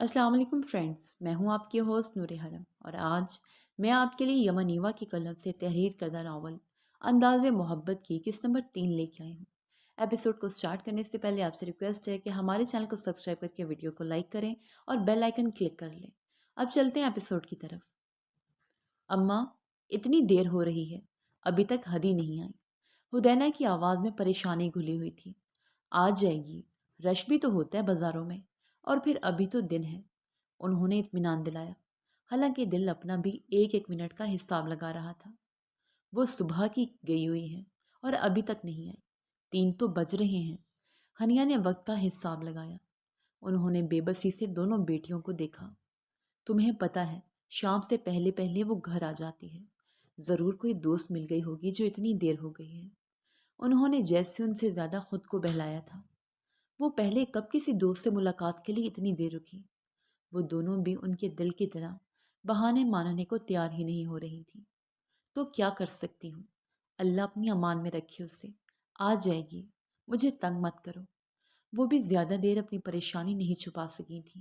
السلام علیکم فرینڈز، میں ہوں آپ کی ہوسٹ نور حرم اور آج میں آپ کے لیے یمن ایوا کی قلم سے تحریر کردہ ناول انداز محبت کی قسط نمبر 3 لے کے آئی ہوں۔ ایپیسوڈ کو سٹارٹ کرنے سے پہلے آپ سے ریکویسٹ ہے کہ ہمارے چینل کو سبسکرائب کر کے ویڈیو کو لائک کریں اور بیل آئیکن کلک کر لیں۔ اب چلتے ہیں ایپیسوڈ کی طرف۔ اماں، اتنی دیر ہو رہی ہے، ابھی تک ہدی نہیں آئی۔ ہدینہ کی آواز میں پریشانی گھلی ہوئی تھی۔ آ جائے گی، رش بھی تو ہوتا ہے بازاروں میں، اور پھر ابھی تو دن ہے۔ انہوں نے اطمینان دلایا، حالانکہ دل اپنا بھی ایک ایک منٹ کا حساب لگا رہا تھا۔ وہ صبح کی گئی ہوئی ہے اور ابھی تک نہیں آئی، 3 تو بج رہے ہیں۔ ہنیا نے وقت کا حساب لگایا۔ انہوں نے بے بسی سے دونوں بیٹیوں کو دیکھا۔ تمہیں پتہ ہے، شام سے پہلے پہلے وہ گھر آ جاتی ہے۔ ضرور کوئی دوست مل گئی ہوگی جو اتنی دیر ہو گئی ہے۔ انہوں نے جیسے ان سے زیادہ خود کو بہلایا تھا۔ وہ پہلے کب کسی دوست سے ملاقات کے لیے اتنی دیر رکی؟ وہ دونوں بھی ان کے دل کی طرح بہانے ماننے کو تیار ہی نہیں ہو رہی تھی۔ تو کیا کر سکتی ہوں؟ اللہ اپنی امان میں رکھے اسے۔ آ جائے گی، مجھے تنگ مت کرو۔ وہ بھی زیادہ دیر اپنی پریشانی نہیں چھپا سکی تھی۔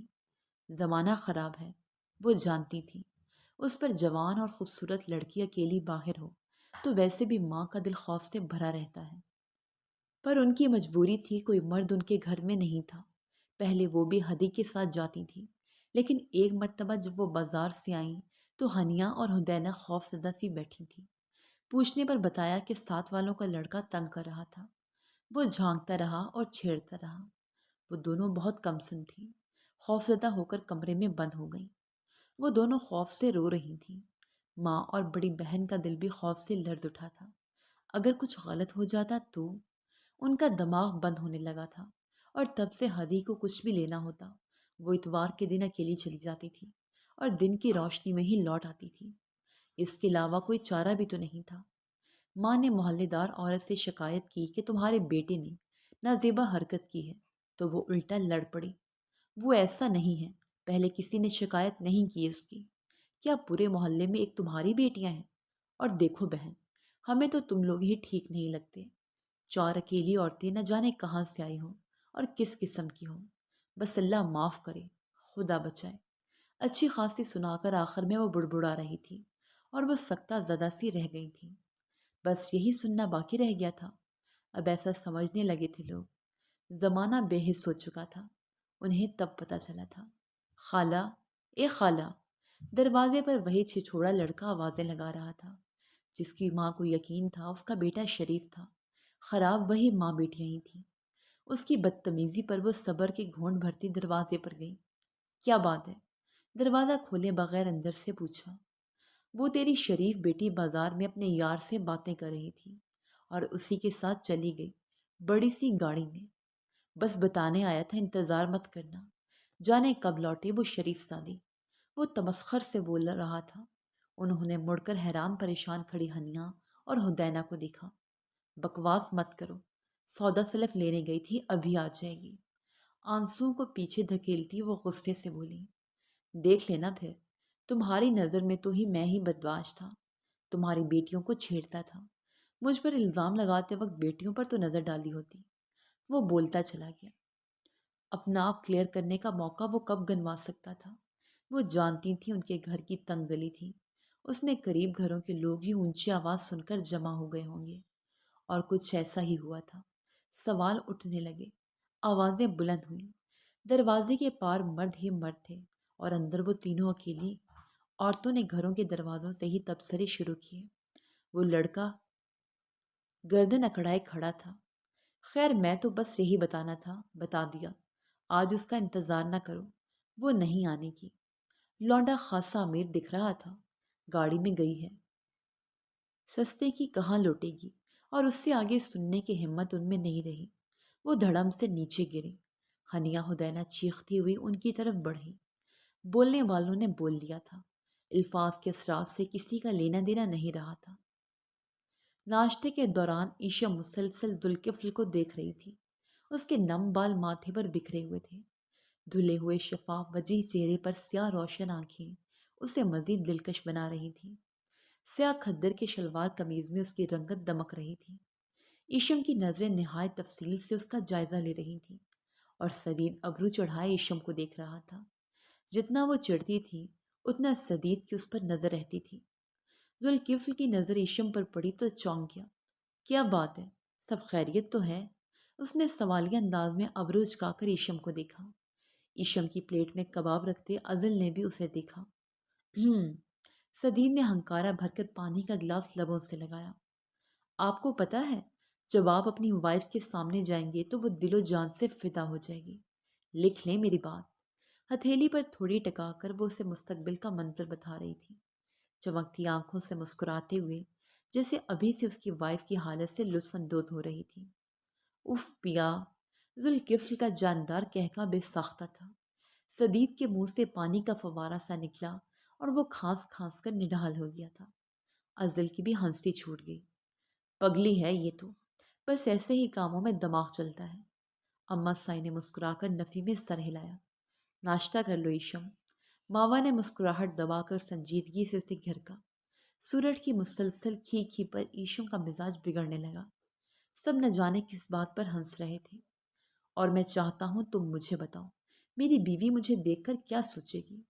زمانہ خراب ہے، وہ جانتی تھی۔ اس پر جوان اور خوبصورت لڑکی اکیلی باہر ہو تو ویسے بھی ماں کا دل خوف سے بھرا رہتا ہے۔ پر ان کی مجبوری تھی، کوئی مرد ان کے گھر میں نہیں تھا۔ پہلے وہ بھی ہدی کے ساتھ جاتی تھی، لیکن ایک مرتبہ جب وہ بازار سے آئیں تو ہنیا اور ہدینہ خوف زدہ سی بیٹھی تھی۔ پوچھنے پر بتایا کہ ساتھ والوں کا لڑکا تنگ کر رہا تھا۔ وہ جھانکتا رہا اور چھیڑتا رہا۔ وہ دونوں بہت کم سن تھیں۔ خوف زدہ ہو کر کمرے میں بند ہو گئیں۔ وہ دونوں خوف سے رو رہی تھیں۔ ماں اور بڑی بہن کا دل بھی خوف سے لرز اٹھا تھا۔ اگر کچھ غلط ہو جاتا تو؟ ان کا دماغ بند ہونے لگا تھا، اور تب سے ہدی کو کچھ بھی لینا ہوتا وہ اتوار کے دن اکیلی چلی جاتی تھی اور دن کی روشنی میں ہی لوٹ آتی تھی۔ اس کے علاوہ کوئی چارہ بھی تو نہیں تھا۔ ماں نے محلے دار عورت سے شکایت کی کہ تمہارے بیٹے نے نازیبا حرکت کی ہے، تو وہ الٹا لڑ پڑی۔ وہ ایسا نہیں ہے، پہلے کسی نے شکایت نہیں کی اس کی۔ کیا پورے محلے میں ایک تمہاری بیٹیاں ہیں؟ اور دیکھو بہن، ہمیں تو تم لوگ ہی ٹھیک نہیں لگتے۔ 4 اکیلی عورتیں نہ جانے کہاں سے آئی ہوں اور کس قسم کی ہوں۔ بس اللہ معاف کرے، خدا بچائے۔ اچھی خاصی سنا کر آخر میں وہ بڑبڑا رہی تھی اور وہ سکتہ زدہ سی رہ گئی تھی۔ بس یہی سننا باقی رہ گیا تھا۔ اب ایسا سمجھنے لگے تھے لوگ۔ زمانہ بے حس ہو چکا تھا۔ انہیں تب پتہ چلا تھا۔ خالہ، اے خالہ! دروازے پر وہی چھچھوڑا لڑکا آوازیں لگا رہا تھا۔ جس کی ماں کو یقین تھا اس کا بیٹا شریف تھا۔ خراب وہی ماں بیٹیاں ہی تھیں۔ اس کی بدتمیزی پر وہ صبر کے گھونٹ بھرتی دروازے پر گئی۔ کیا بات ہے؟ دروازہ کھولے بغیر اندر سے پوچھا۔ وہ تیری شریف بیٹی بازار میں اپنے یار سے باتیں کر رہی تھی اور اسی کے ساتھ چلی گئی، بڑی سی گاڑی میں۔ بس بتانے آیا تھا، انتظار مت کرنا۔ جانے کب لوٹے وہ شریف زادی۔ وہ تمسخر سے بول رہا تھا۔ انہوں نے مڑ کر حیران پریشان کھڑی ہنیا اور ہدینہ کو دیکھا۔ بکواس مت کرو، سودا سلف لینے گئی تھی، ابھی آ جائے گی۔ آنسوؤں کو پیچھے دھکیلتی وہ غصے سے بولی۔ دیکھ لینا پھر، تمہاری نظر میں تو میں ہی بدمعاش تھا، تمہاری بیٹیوں کو چھیڑتا تھا۔ مجھ پر الزام لگاتے وقت بیٹیوں پر تو نظر ڈالی ہوتی۔ وہ بولتا چلا گیا۔ اپنا آپ کلیئر کرنے کا موقع وہ کب گنوا سکتا تھا؟ وہ جانتی تھی ان کے گھر کی تنگ گلی تھی، اس میں قریب گھروں کے لوگ ہی اونچی آواز سن کر جمع ہو گئے ہوں گے، اور کچھ ایسا ہی ہوا تھا۔ سوال اٹھنے لگے، آوازیں بلند ہوئیں۔ دروازے کے پار مرد ہی مرد تھے اور اندر وہ تینوں اکیلی عورتوں نے گھروں کے دروازوں سے ہی تبصرے شروع کیے۔ وہ لڑکا گردن اکڑائے کھڑا تھا۔ خیر، میں تو بس یہی بتانا تھا، بتا دیا۔ آج اس کا انتظار نہ کرو، وہ نہیں آنے کی۔ لونڈا خاصا امیر دکھ رہا تھا، گاڑی میں گئی ہے، سستے کی کہاں لوٹے گی۔ اور اس سے آگے سننے کی ہمت ان میں نہیں رہی۔ وہ دھڑم سے نیچے گرے۔ ہنیا ہدینہ چیختی ہوئی ان کی طرف بڑھی۔ بولنے والوں نے بول دیا تھا، الفاظ کے اثرات سے کسی کا لینا دینا نہیں رہا تھا۔ ناشتے کے دوران عائشہ مسلسل ذوالکفل کو دیکھ رہی تھی۔ اس کے نم بال ماتھے پر بکھرے ہوئے تھے۔ دھلے ہوئے شفاف وجیح چہرے پر سیاہ روشن آنکھیں اسے مزید دلکش بنا رہی تھیں۔ سیاہ کھدر کے شلوار قمیض میں اس کی رنگت دمک رہی تھی۔ ایشم کی نظریں نہایت تفصیل سے اس کا جائزہ لے رہی تھیں اور سدید ابرو چڑھائے ایشم کو دیکھ رہا تھا۔ جتنا وہ چڑھتی تھی اتنا سدید کی اس پر نظر رہتی تھی۔ ذوالکفل کی نظر ایشم پر پڑی تو چونک گیا۔ کیا بات ہے، سب خیریت تو ہے؟ اس نے سوالیہ انداز میں ابرو جھکا کر ایشم کو دیکھا۔ ایشم کی پلیٹ میں کباب رکھتے ازل نے بھی اسے دیکھا۔ سدید نے ہنکارا بھر کر پانی کا گلاس لبوں سے لگایا۔ آپ کو پتا ہے، جب آپ اپنی وائف کے سامنے جائیں گے تو وہ دل و جان سے فدا ہو جائے گی۔ لکھ لیں میری بات۔ ہتھیلی پر تھوڑی ٹکا کر وہ اسے مستقبل کا منظر بتا رہی تھی، چمکتی آنکھوں سے مسکراتے ہوئے، جیسے ابھی سے اس کی وائف کی حالت سے لطف اندوز ہو رہی تھی۔ اف پیا! ذوالکفل کا جاندار کہکا بے ساختہ تھا۔ سدید کے منہ سے پانی کا فوارہ سا نکلا اور وہ کھانس کھانس کر نڈال ہو گیا تھا۔ ازل کی بھی ہنسی چھوٹ گئی۔ پگلی ہے یہ تو، بس ایسے ہی کاموں میں دماغ چلتا ہے۔ اماں سائی نے مسکرا کر نفی میں سر ہلایا۔ ناشتہ کر لو ایشم۔ ماوا نے مسکراہٹ دبا کر سنجیدگی سے اسے گھرکا۔ سورج کی مسلسل کھی کھی پر ایشم کا مزاج بگڑنے لگا۔ سب نہ جانے کس بات پر ہنس رہے تھے۔ اور میں چاہتا ہوں تم مجھے بتاؤ، میری بیوی مجھے دیکھ کر کیا سوچے گی؟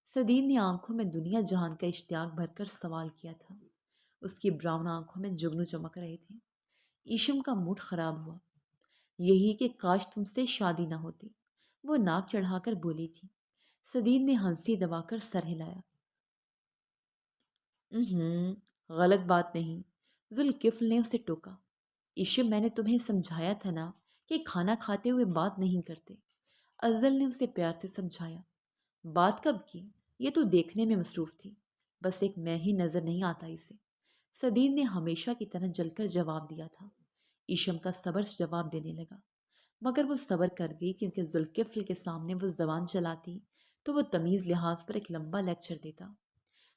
سدید نے آنکھوں میں دنیا جہان کا اشتیاق بھر کر سوال کیا تھا۔ اس کی براؤن آنکھوں میں جگنو چمک رہے تھے۔ ایشم کا موڈ خراب ہوا۔ یہی کہ کاش تم سے شادی نہ ہوتی، وہ ناک چڑھا کر بولی تھی۔ سدید نے ہنسی دبا کر سر ہلایا۔ غلط بات نہیں، ذوالکفل نے اسے ٹوکا۔ ایشم، میں نے تمہیں سمجھایا تھا نا کہ کھانا کھاتے ہوئے بات نہیں کرتے۔ ازل نے اسے پیار سے سمجھایا۔ بات کب کی؟ یہ تو دیکھنے میں مصروف تھی، بس ایک میں ہی نظر نہیں آتا اسے۔ سدید نے ہمیشہ کی طرح جل کر جواب دیا تھا۔ ایشم کا صبر سے جواب دینے لگا، مگر وہ صبر کر گئی کیونکہ ذوالکفل کے سامنے وہ زبان چلاتی تو وہ تمیز لحاظ پر ایک لمبا لیکچر دیتا۔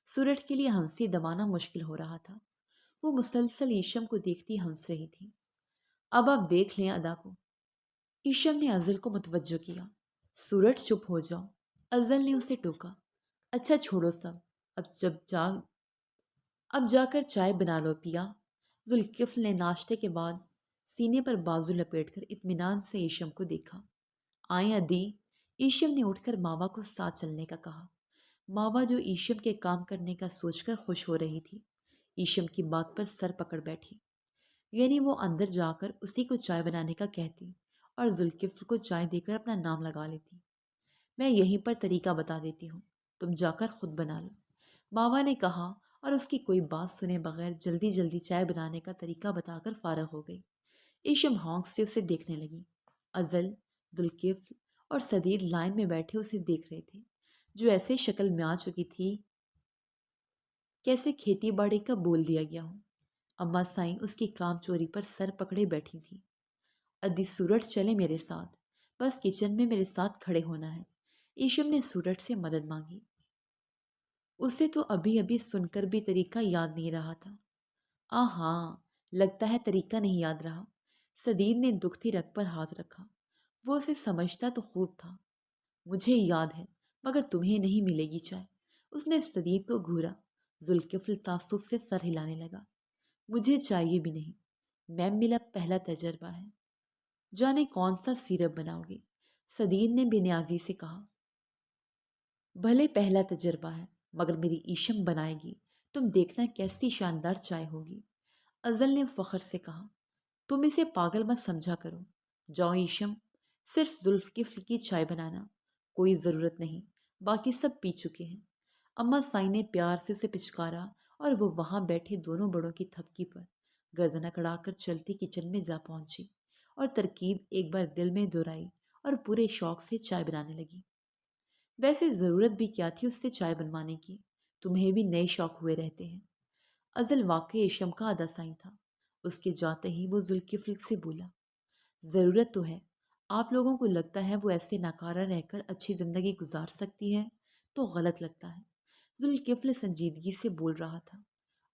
سورج کے لیے ہنسی دبانا مشکل ہو رہا تھا۔ وہ مسلسل ایشم کو دیکھتی ہنس رہی تھی۔ اب آپ دیکھ لیں ادا کو۔ ایشم نے ازل کو متوجہ کیا۔ سورج چپ ہو جاؤ، ازل نے اسے ٹوکا۔ اچھا چھوڑو سب، اب جا کر چائے بنا لو پیا۔ ذوالکفل نے ناشتے کے بعد سینے پر بازو لپیٹ کر اطمینان سے ایشم کو دیکھا۔ آئیں ادی۔ ایشم نے اٹھ کر ماوا کو ساتھ چلنے کا کہا۔ ماوا جو ایشم کے کام کرنے کا سوچ کر خوش ہو رہی تھی، ایشم کی بات پر سر پکڑ بیٹھی۔ یعنی وہ اندر جا کر اسی کو چائے بنانے کا کہتی اور ذوالکفل کو چائے دے کر اپنا نام لگا لیتی۔ میں یہیں پر طریقہ بتا دیتی ہوں، تم جا کر خود بنا لو، ماوا نے کہا اور اس کی کوئی بات سنے بغیر جلدی جلدی چائے بنانے کا طریقہ بتا کر فارغ ہو گئی۔ ایشم ہونک سے اسے دیکھنے لگی۔ ازل، ذوالکفل اور سدید لائن میں بیٹھے اسے دیکھ رہے تھے، جو ایسے شکل میں آ چکی تھی کیسے کھیتی باڑی کا بول دیا گیا ہو۔ اماں سائیں اس کی کام چوری پر سر پکڑے بیٹھی تھی۔ ادی سورج چلے میرے ساتھ، بس کچن میں میرے ساتھ کھڑے ہونا ہے۔ ایشم نے سورج سے مدد مانگی۔ اسے تو ابھی ابھی سن کر بھی طریقہ یاد نہیں رہا تھا۔ ہاں، لگتا ہے طریقہ نہیں یاد رہا۔ سدید نے دکھتی رگ پر ہاتھ رکھا۔ وہ اسے سمجھتا تو خوب تھا۔ مجھے یاد ہے، مگر تمہیں نہیں ملے گی چائے۔ اس نے سدید کو گھورا۔ ذوالکفل تعصب سے سر ہلانے لگا۔ مجھے چاہیے بھی نہیں، میم میرا پہلا تجربہ ہے۔ جانے کون سا سیرپ بناؤ گے؟ سدید نے بے نیازی سے کہا۔ بھلے پہلا تجربہ ہے، مگر میری ایشم بنائے گی، تم دیکھنا کیسی شاندار چائے ہوگی۔ ازل نے فخر سے کہا۔ تم اسے پاگل مت سمجھا کرو۔ جاؤ ایشم، صرف ذوالکفل کی چائے بنانا، کوئی ضرورت نہیں، باقی سب پی چکے ہیں۔ اماں سائی نے پیار سے اسے پچکارا اور وہ وہاں بیٹھے دونوں بڑوں کی تھپکی پر گردن اکڑا کر چلتی کچن میں جا پہنچی اور ترکیب ایک بار دل میں دہرائی اور پورے شوق سے چائے بنانے لگی۔ ویسے ضرورت بھی کیا تھی اس سے چائے بنوانے کی، تمہیں بھی نئے شوق ہوئے رہتے ہیں۔ ازل واقعی ایشم کا آدھا سائیں تھا۔ اس کے جاتے ہی وہ ذوالکفل سے بولا، ضرورت تو ہے، آپ لوگوں کو لگتا ہے وہ ایسے ناکارہ رہ کر اچھی زندگی گزار سکتی ہے تو غلط لگتا ہے۔ ذوالکفل سنجیدگی سے بول رہا تھا۔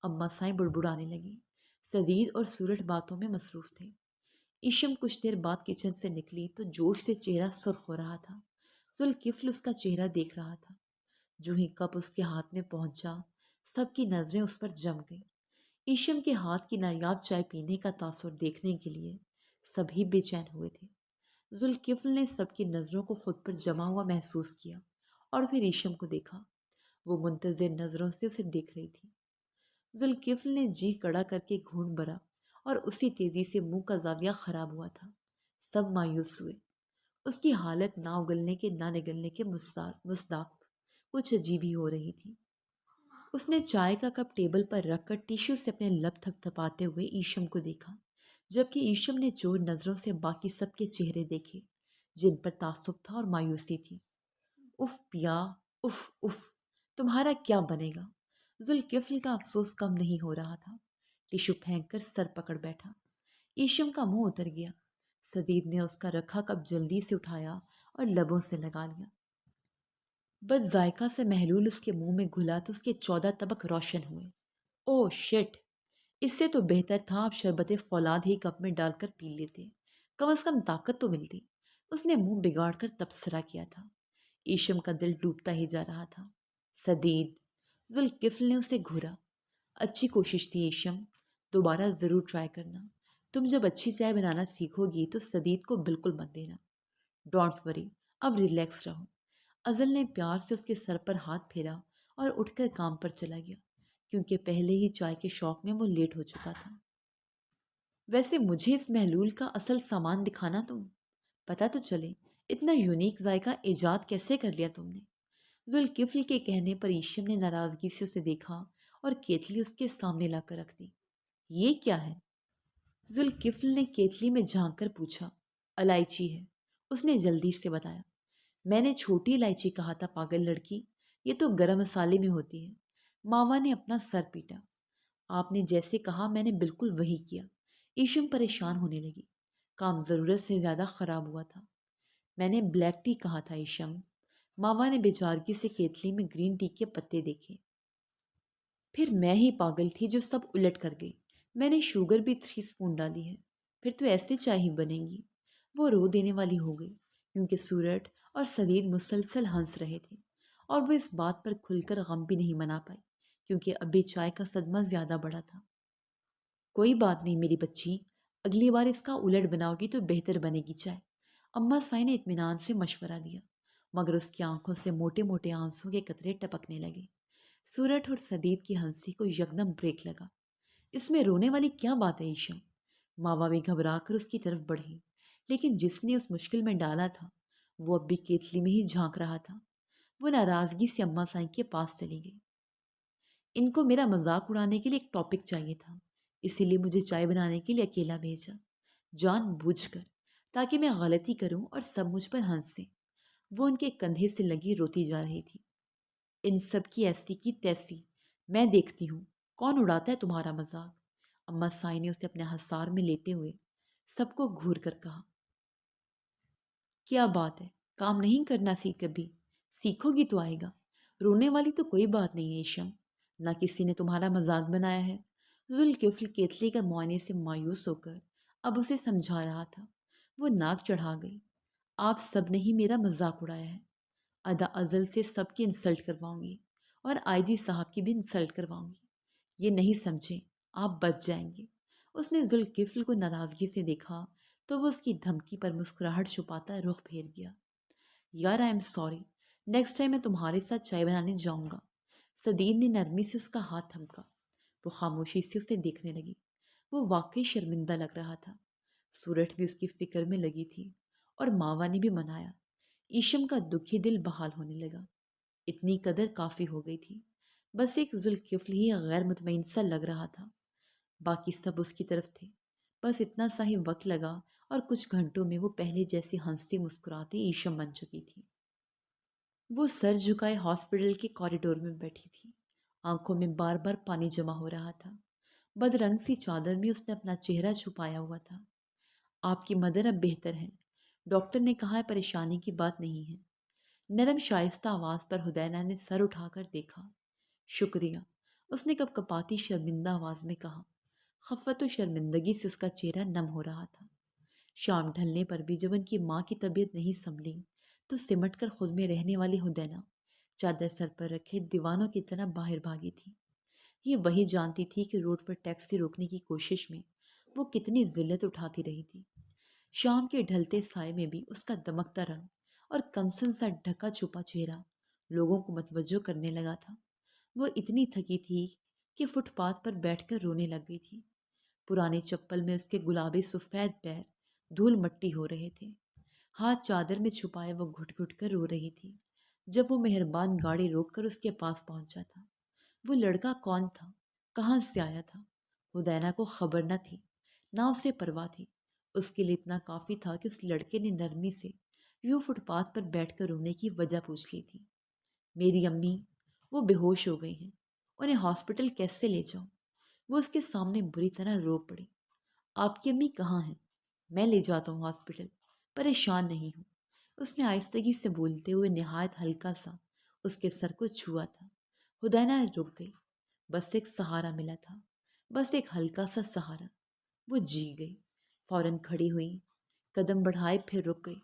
اماں سائیں بڑبڑانے لگی۔ سدید اور سورج باتوں میں مصروف تھے۔ ایشم کچھ دیر بعد کچن سے نکلی تو جوش سے چہرہ سرخ ہو رہا تھا۔ ذوالکفل اس کا چہرہ دیکھ رہا تھا۔ جو ہی کپ اس کے ہاتھ میں پہنچا، سب کی نظریں اس پر جم گئیں۔ ایشم کے ہاتھ کی نایاب چائے پینے کا تاثر دیکھنے کے لیے سبھی بے چین ہوئے تھے۔ ذوالکفل نے سب کی نظروں کو خود پر جمع ہوا محسوس کیا اور پھر ایشم کو دیکھا۔ وہ منتظر نظروں سے اسے دیکھ رہی تھی۔ ذوالکفل نے جی کڑا کر کے گھونٹ بھرا اور اسی تیزی سے منہ کا زاویہ خراب ہوا تھا۔ سب مایوس ہوئے۔ اس کی حالت نہ اگلنے کے نہ نگلنے کے مصداق کچھ عجیب ہی ہو رہی تھی۔ اس نے چائے کا کپ ٹیبل پر رکھ کر ٹیشو سے اپنے لب تھپ تھپاتے ہوئے ایشم کو دیکھا، جبکہ ایشم نے چور نظروں سے باقی سب کے چہرے دیکھے جن پر تعصب تھا اور مایوسی تھی۔ اف پیا، اف اف، تمہارا کیا بنے گا؟ ذوالکفل کا افسوس کم نہیں ہو رہا تھا۔ ٹیشو پھینک کر سر پکڑ بیٹھا۔ ایشم کا منہ اتر گیا۔ سدید نے اس کا رکھا کپ جلدی سے اٹھایا اور لبوں سے لگا لیا۔ بس ذائقہ سے محلول اس کے منہ میں گھلا تو اس کے 14 طبق روشن ہوئے۔ او شٹ! اس سے تو بہتر تھا آپ شربت فولاد ہی کپ میں ڈال کر پی لیتے، کم از کم طاقت تو ملتی۔ اس نے منہ بگاڑ کر تبصرہ کیا تھا۔ ایشم کا دل ڈوبتا ہی جا رہا تھا۔ سدید! ذوالکفل نے اسے گھورا۔ اچھی کوشش تھی ایشم، دوبارہ ضرور ٹرائی کرنا۔ تم جب اچھی چائے بنانا سیکھو گی تو سدید کو بالکل مت دینا۔ ڈونٹ وری، اب ریلیکس رہو۔ ازل نے پیار سے اس کے سر پر ہاتھ پھیرا اور اٹھ کر کام پر چلا گیا، کیونکہ پہلے ہی چائے کے شوق میں وہ لیٹ ہو چکا تھا۔ ویسے مجھے اس محلول کا اصل سامان دکھانا تم، پتہ تو چلے اتنا یونیک ذائقہ ایجاد کیسے کر لیا تم نے۔ ذوالکفل کے کہنے پر ایشم نے ناراضگی سے اسے دیکھا اور کیتلی اس کے سامنے لا کر رکھ دی۔ یہ کیا ہے؟ ذوالکفل نے کیتلی میں جھانک کر پوچھا۔ الائچی ہے، اس نے جلدی سے بتایا۔ میں نے چھوٹی الائچی کہا تھا پاگل لڑکی، یہ تو گرم مسالے میں ہوتی ہے۔ ماوا نے اپنا سر پیٹا۔ آپ نے جیسے کہا میں نے بالکل وہی کیا۔ ایشم پریشان ہونے لگی۔ کام ضرورت سے زیادہ خراب ہوا تھا۔ میں نے بلیک ٹی کہا تھا ایشم۔ ماوا نے بیچارگی سے کیتلی میں گرین ٹی کے پتے دیکھے۔ پھر میں ہی پاگل تھی جو سب الٹ کر گئی۔ میں نے شوگر بھی 3 اسپون ڈالی ہے۔ پھر تو ایسے چائے ہی بنے گی۔ وہ رو دینے والی ہو گئی، کیونکہ سورٹ اور سدید مسلسل ہنس رہے تھے، اور وہ اس بات پر کھل کر غم بھی نہیں منا پائی، کیونکہ ابھی چائے کا صدمہ زیادہ بڑا تھا۔ کوئی بات نہیں میری بچی، اگلی بار اس کا الٹ بناؤ گی تو بہتر بنے گی چائے، اماں سائی نے اطمینان سے مشورہ دیا، مگر اس کی آنکھوں سے موٹے موٹے آنسوں کے قطرے ٹپکنے لگے۔ سورٹ اور سدید کی ہنسی کو یکدم بریک لگا۔ اس میں رونے والی کیا بات ہے ایشم؟ ماوا بھی گھبرا کر اس کی طرف بڑھی، لیکن جس نے اس مشکل میں ڈالا تھا وہ اب بھی کیتلی میں ہی جھانک رہا تھا۔ وہ ناراضگی سے اماں سائیں کے پاس چلی گئی۔ ان کو میرا مذاق اڑانے کے لیے ایک ٹاپک چاہیے تھا، اسی لیے مجھے چائے بنانے کے لیے اکیلا بھیجا، جان بوجھ کر، تاکہ میں غلطی کروں اور سب مجھ پر ہنسیں۔ وہ ان کے کندھے سے لگی روتی جا رہی تھی۔ ان سب کی ایسی کی تیسی، میں دیکھتی ہوں کون اڑاتا ہے تمہارا مذاق۔ اماں سائیں نے اسے اپنے حصار میں لیتے ہوئے سب کو گھور کر کہا۔ کیا بات ہے، کام نہیں کرنا سی کبھی؟ سیکھو گی تو آئے گا۔ رونے والی تو کوئی بات نہیں ہے ایشم، نہ کسی نے تمہارا مذاق بنایا ہے۔ ذوالکفل کیتلی کا معائنے سے مایوس ہو کر اب اسے سمجھا رہا تھا۔ وہ ناک چڑھا گئی۔ آپ سب نے ہی میرا مذاق اڑایا ہے۔ ادا ازل سے سب کی انسلٹ کرواؤں گی، اور آئی جی صاحب کی بھی انسلٹ کرواؤں گی۔ یہ نہیں سمجھے آپ بچ جائیں گے۔ اس نے ذوالکفل کو ناراضگی سے دیکھا تو وہ اس کی دھمکی پر مسکراہٹ چھپاتا رخ پھیر گیا۔ یار I am sorry, next time میں تمہارے ساتھ چائے بنانے جاؤں گا۔ سدید نے نرمی سے اس کا ہاتھ تھمکا۔ وہ خاموشی سے اسے دیکھنے لگی۔ وہ واقعی شرمندہ لگ رہا تھا۔ سورٹ بھی اس کی فکر میں لگی تھی، اور ماوا نے بھی منایا۔ ایشم کا دکھی دل بحال ہونے لگا۔ اتنی قدر کافی ہو گئی تھی۔ بس ایک ذوالکفل ہی غیر مطمئن سا لگ رہا تھا، باقی سب اس کی طرف تھے۔ بس اتنا سا ہی وقت لگا اور کچھ گھنٹوں میں وہ پہلے جیسی ہنستی مسکراتی ایشم بن چکی تھی۔ وہ سر جھکائے ہاسپٹل کے کوریڈور میں بیٹھی تھی۔ آنکھوں میں بار بار پانی جمع ہو رہا تھا۔ بدرنگ سی چادر میں اس نے اپنا چہرہ چھپایا ہوا تھا۔ آپ کی مدر اب بہتر ہیں، ڈاکٹر نے کہا ہے، پریشانی کی بات نہیں ہے۔ نرم شائستہ آواز پر ہدینہ نے سر اٹھا کر دیکھا۔ شکریہ، اس نے کپ کپاتی شرمندہ آواز میں کہا۔ خفت و شرمندگی سے اس کا چہرہ نم ہو رہا تھا۔ شام ڈھلنے پر بھی جب ان کی ماں کی طبیعت نہیں سنبھلی تو سمٹ کر خود میں رہنے والی ہدینہ چادر سر پر رکھے دیوانوں کی طرح باہر بھاگی تھی۔ یہ وہی جانتی تھی کہ روڈ پر ٹیکسی روکنے کی کوشش میں وہ کتنی ذلت اٹھاتی رہی تھی۔ شام کے ڈھلتے سائے میں بھی اس کا دمکتا رنگ اور کمسن سا ڈھکا چھپا چہرہ لوگوں کو متوجہ کرنے لگا تھا۔ وہ اتنی تھکی تھی کہ فٹ پاتھ پر بیٹھ کر رونے لگ گئی تھی۔ پرانے چپل میں اس کے گلابی سفید پیر دھول مٹی ہو رہے تھے۔ ہاتھ چادر میں چھپائے وہ گھٹ گھٹ کر رو رہی تھی۔ جب وہ مہربان گاڑی روک کر اس کے پاس پہنچا تھا، وہ لڑکا کون تھا، کہاں سے آیا تھا، ہدینہ کو خبر نہ تھی، نہ اسے پرواہ تھی۔ اس کے لیے اتنا کافی تھا کہ اس لڑکے نے نرمی سے یوں فٹ پاتھ پر بیٹھ کر رونے کی وجہ پوچھ لی تھی۔ میری امی، وہ بے ہوش ہو گئی ہیں، انہیں ہاسپٹل کیسے لے جاؤں؟ وہ اس کے سامنے بری طرح رو پڑی۔ آپ کی امی کہاں ہیں؟ میں لے جاتا ہوں ہاسپٹل، پریشان نہیں ہوں، اس نے آہستگی سے بولتے ہوئے نہایت ہلکا سا اس کے سر کو چھوا تھا۔ ہدینہ رک گئی۔ بس ایک سہارا ملا تھا، بس ایک ہلکا سا سہارا۔ وہ جی گئی، فوراً کھڑی ہوئی، قدم بڑھائے پھر رک گئی۔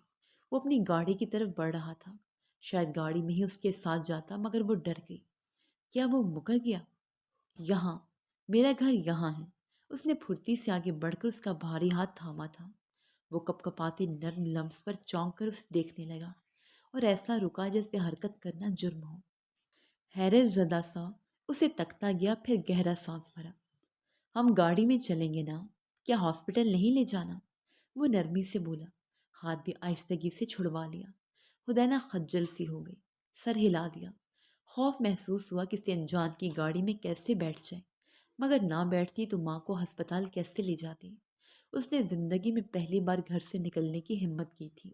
وہ اپنی گاڑی کی طرف بڑھ رہا تھا، شاید گاڑی میں ہی اس کے ساتھ جاتا، مگر وہ ڈر گئی۔ کیا وہ مکر گیا؟ یہاں، میرا گھر یہاں ہے۔ اس نے پھرتی سے آگے بڑھ کر اس کا بھاری ہاتھ تھاما تھا۔ وہ کپ کپاتے نرم لمس پر چونک کر اسے دیکھنے لگا اور ایسا رکا جیسے حرکت کرنا جرم ہو۔ حیرت زدہ سا اسے تکتا گیا، پھر گہرا سانس بھرا۔ ہم گاڑی میں چلیں گے نا، کیا ہاسپٹل نہیں لے جانا؟ وہ نرمی سے بولا، ہاتھ بھی آہستگی سے چھڑوا لیا۔ ہدینہ خجل سی ہو گئی، سر ہلا دیا۔ خوف محسوس ہوا کسی انجان کی گاڑی میں کیسے بیٹھ جائے، مگر نہ بیٹھتی تو ماں کو ہسپتال کیسے لے جاتی؟ اس نے زندگی میں پہلی بار گھر سے نکلنے کی ہمت کی تھی۔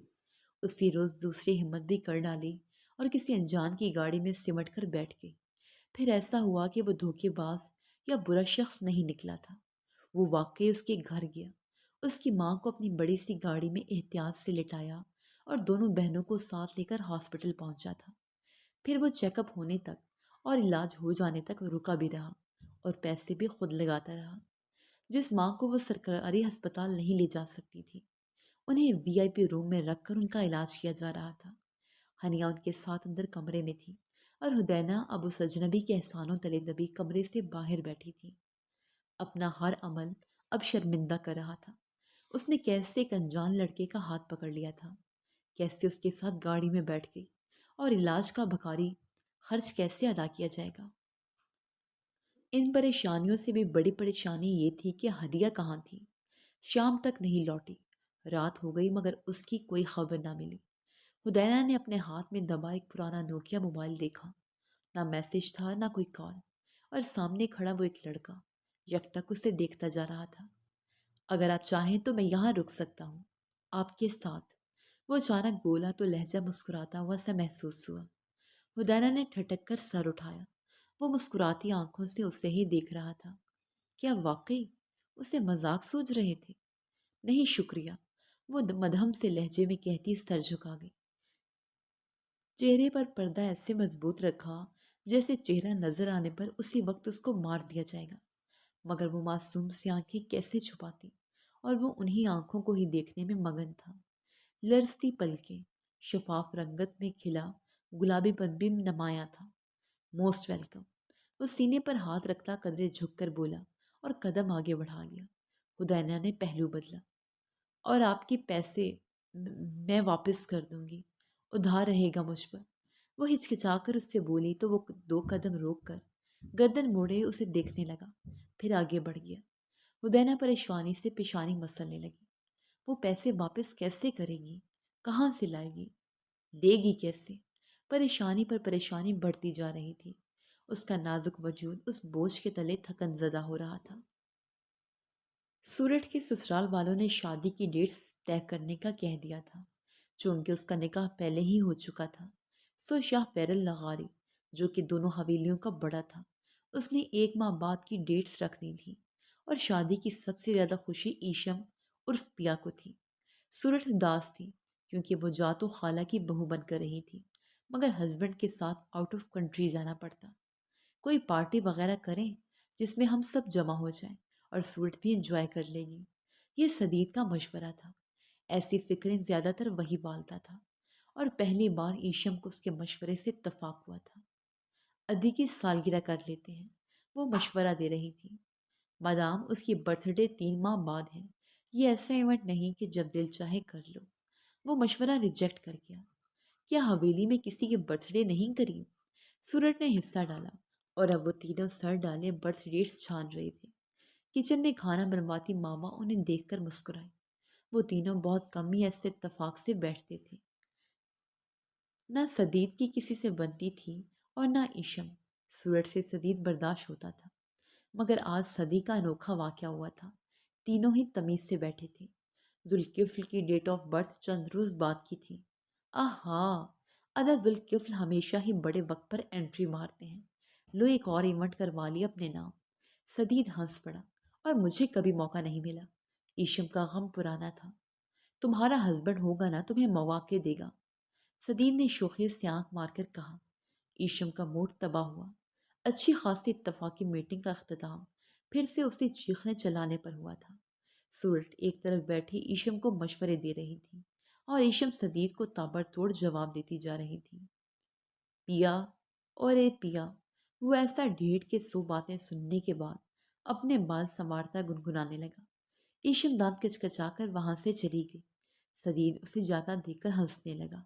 اسی روز دوسری ہمت بھی کر ڈالی اور کسی انجان کی گاڑی میں سمٹ کر بیٹھ گئی۔ پھر ایسا ہوا کہ وہ دھوکے باز یا برا شخص نہیں نکلا تھا، وہ واقعی اس کے گھر گیا، اس کی ماں کو اپنی بڑی سی گاڑی میں احتیاط سے لٹایا اور دونوں بہنوں کو ساتھ لے کر ہاسپٹل پہنچا تھا۔ پھر وہ چیک اپ ہونے تک اور علاج ہو جانے تک رکا بھی رہا اور پیسے بھی خود لگاتا رہا۔ جس ماں کو وہ سرکاری ہسپتال نہیں لے جا سکتی تھی، انہیں وی آئی پی روم میں رکھ کر ان کا علاج کیا جا رہا تھا۔ ہنیا ان کے ساتھ اندر کمرے میں تھی اور ہدینہ اب اس اجنبی کے احسانوں تلے دبی کمرے سے باہر بیٹھی تھی۔ اپنا ہر عمل اب شرمندہ کر رہا تھا۔ اس نے کیسے ایک انجان لڑکے کا ہاتھ پکڑ لیا تھا، کیسے اس کے ساتھ گاڑی میں بیٹھ گئی، اور علاج کا بھاری خرچ کیسے ادا کیا جائے گا؟ ان پریشانیوں سے بھی بڑی پریشانی یہ تھی کہ ہدیہ کہاں تھی؟ شام تک نہیں لوٹی، رات ہو گئی مگر اس کی کوئی خبر نہ ملی۔ ہدینہ نے اپنے ہاتھ میں دبا ایک پرانا نوکیا موبائل دیکھا، نہ میسج تھا نہ کوئی کال، اور سامنے کھڑا وہ ایک لڑکا یکٹک اسے دیکھتا جا رہا تھا۔ اگر آپ چاہیں تو میں یہاں رک سکتا ہوں، آپ کے ساتھ، وہ اچانک بولا تو لہجہ مسکراتا ہوا سا محسوس ہوا۔ ہدینہ نے ٹھٹک کر سر اٹھایا۔ وہ مسکراتی آنکھوں سے اسے ہی دیکھ رہا تھا۔ کیا واقعی اسے مذاق سوچ رہے تھے؟ نہیں شکریہ، وہ مدھم سے لہجے میں کہتی سر جھکا گئی۔ چہرے پر پردہ ایسے مضبوط رکھا جیسے چہرہ نظر آنے پر اسی وقت اس کو مار دیا جائے گا، مگر وہ معصوم سی آنکھیں کیسے چھپاتی، اور وہ انہی آنکھوں کو ہی دیکھنے میں مگن تھا۔ لرزتی پلکیں، شفاف رنگت میں کھلا گلابی پن بھی نمایاں تھا۔ موسٹ ویلکم، وہ سینے پر ہاتھ رکھتا قدرے جھک کر بولا اور قدم آگے بڑھا گیا۔ ہدینہ نے پہلو بدلا۔ اور آپ کے پیسے میں واپس کر دوں گی، ادھار رہے گا مجھ پر۔ وہ ہچکچا کر اس سے بولی تو وہ دو قدم روک کر گردن موڑے اسے دیکھنے لگا، پھر آگے بڑھ گیا۔ ہدینہ پریشانی سے پیشانی مسلنے لگی۔ وہ پیسے واپس کیسے کرے گی؟ کہاں سے لائے گی؟ دے گی کیسے؟ پریشانی پر پریشانی بڑھتی جا رہی تھی۔ اس کا نازک وجود اس بوجھ کے تلے تھکن زدہ ہو رہا تھا۔ سورٹ کے سسرال والوں نے شادی کی ڈیٹ طے کرنے کا کہہ دیا تھا، چونکہ اس کا نکاح پہلے ہی ہو چکا تھا۔ سو شاہ فیرل لغاری، جو کہ دونوں حویلیوں کا بڑا تھا، اس نے 1 ماہ بعد کی ڈیٹس رکھ دی تھی، اور شادی کی سب سے زیادہ خوشی ایشم عرف پیا کو تھی۔ سورٹ اداس تھی کیونکہ وہ جاتو خالہ کی بہو بن کر رہی تھی، مگر ہسبینڈ کے ساتھ آؤٹ آف کنٹری جانا پڑتا۔ کوئی پارٹی وغیرہ کریں جس میں ہم سب جمع ہو جائیں اور سورٹ بھی انجوائے کر لے گی، یہ سدید کا مشورہ تھا۔ ایسی فکریں زیادہ تر وہی بالتا تھا، اور پہلی بار ایشم کو اس کے مشورے سے اتفاق ہوا تھا۔ ادی کی سالگرہ کر لیتے ہیں، وہ مشورہ دے رہی تھی۔ مادام، اس کی برتھ ڈے 3 ماہ بعد ہے، یہ ایسا ایونٹ نہیں کہ جب دل چاہے کر لو۔ وہ مشورہ ریجیکٹ کر گیا۔ کیا حویلی میں کسی کے برتھ ڈے نہیں قریب؟ سورج نے حصہ ڈالا اور اب وہ تینوں سر ڈالے برتھ ڈیٹس چھان رہے تھے۔ کچن میں کھانا بنواتی ماما انہیں دیکھ کر مسکرائی۔ وہ تینوں بہت کم ہی ایسے اتفاق سے بیٹھتے تھے۔ نہ سدید کی کسی سے بنتی تھی اور نہ ایشم۔ سورج سے سدید برداشت ہوتا تھا، مگر آج صدی کا انوکھا واقعہ ہوا تھا۔ تینوں ہی تمیز سے بیٹھے تھے۔ ذوالکفل کی ڈیٹ آف برتھ چند روز بعد کی تھی۔ آہا، ادا ذوالکفل ہمیشہ ہی بڑے وقت پر انٹری مارتے ہیں۔ لو ایک اور ایونٹ کروا لیا اپنے نام۔ سدید ہنس پڑا۔ اور مجھے کبھی موقع نہیں ملا۔ ایشم کا غم پرانا تھا۔ تمہارا ہسبینڈ ہوگا نا تمہیں مواقع دے گا، سدید نے شوخی سے آنکھ مار کر کہا۔ ایشم کا موڈ تباہ ہوا۔ اچھی خاصی اتفاقی میٹنگ کا اختتام پھر سے اسے چیخنے چلانے پر ہوا تھا۔ سورٹ ایک طرف بیٹھی ایشم کو مشورے دے رہی تھی اور ایشم سدید کو تابڑ توڑ جواب دیتی جا رہی تھی۔ پیا اور اے پیا، وہ ایسا ڈھیٹ کے 100 باتیں سننے کے بعد اپنے بال سنوارتا گنگنانے لگا۔ ایشم دانت کچکچا کر وہاں سے چلی گئی۔ سدید اسے جاتا دیکھ کر ہنسنے لگا۔